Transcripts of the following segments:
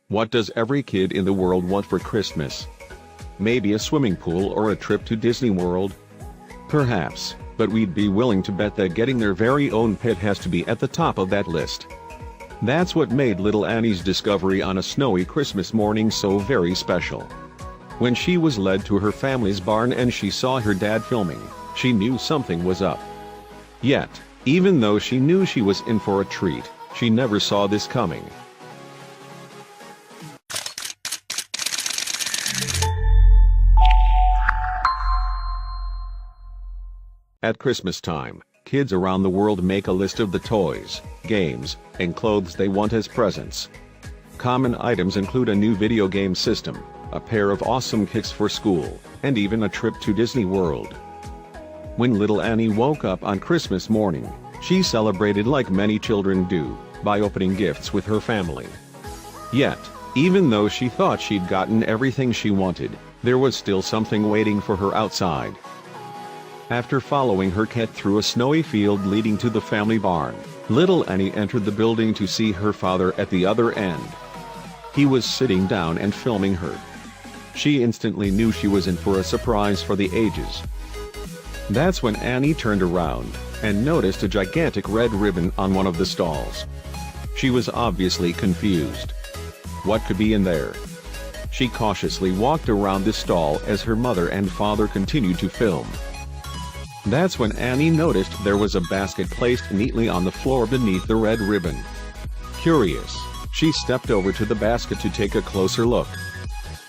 What does every kid in the world want for Christmas? Maybe a swimming pool or a trip to Disney World? Perhaps, but we'd be willing to bet that getting their very own pet has to be at the top of that list. That's what made little Annie's discovery on a snowy Christmas morning so very special. When she was led to her family's barn and she saw her dad filming, she knew something was up. Yet, even though she knew she was in for a treat, she never saw this coming. At Christmas time, kids around the world make a list of the toys, games, and clothes they want as presents. Common items include a new video game system, a pair of awesome kicks for school, and even a trip to Disney World. When little Annie woke up on Christmas morning, she celebrated like many children do, by opening gifts with her family. Yet, even though she thought she'd gotten everything she wanted, there was still something waiting for her outside. After following her cat through a snowy field leading to the family barn, little Annie entered the building to see her father at the other end. He was sitting down and filming her. She instantly knew she was in for a surprise for the ages. That's when Annie turned around and noticed a gigantic red ribbon on one of the stalls. She was obviously confused. What could be in there? She cautiously walked around the stall as her mother and father continued to film. That's when Annie noticed there was a basket placed neatly on the floor beneath the red ribbon. Curious, she stepped over to the basket to take a closer look.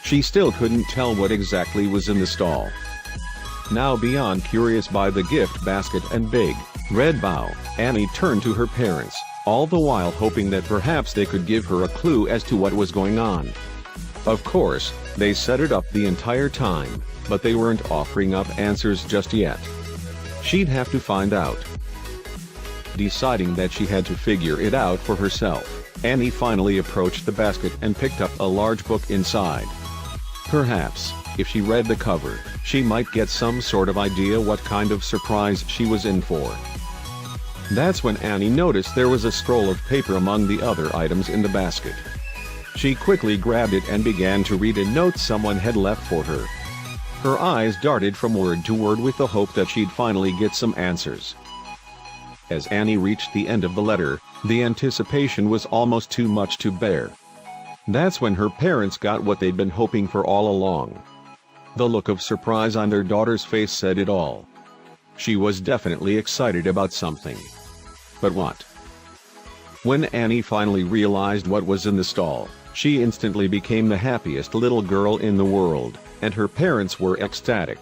She still couldn't tell what exactly was in the stall. Now beyond curious by the gift basket and big, red bow, Annie turned to her parents, all the while hoping that perhaps they could give her a clue as to what was going on. Of course, they set it up the entire time, but they weren't offering up answers just yet. She'd have to find out. Deciding that she had to figure it out for herself, Annie finally approached the basket and picked up a large book inside. Perhaps, if she read the cover, she might get some sort of idea what kind of surprise she was in for. That's when Annie noticed there was a scroll of paper among the other items in the basket. She quickly grabbed it and began to read a note someone had left for her. Her eyes darted from word to word with the hope that she'd finally get some answers. As Annie reached the end of the letter, the anticipation was almost too much to bear. That's when her parents got what they'd been hoping for all along. The look of surprise on their daughter's face said it all. She was definitely excited about something. But what? When Annie finally realized what was in the stall, she instantly became the happiest little girl in the world, and her parents were ecstatic.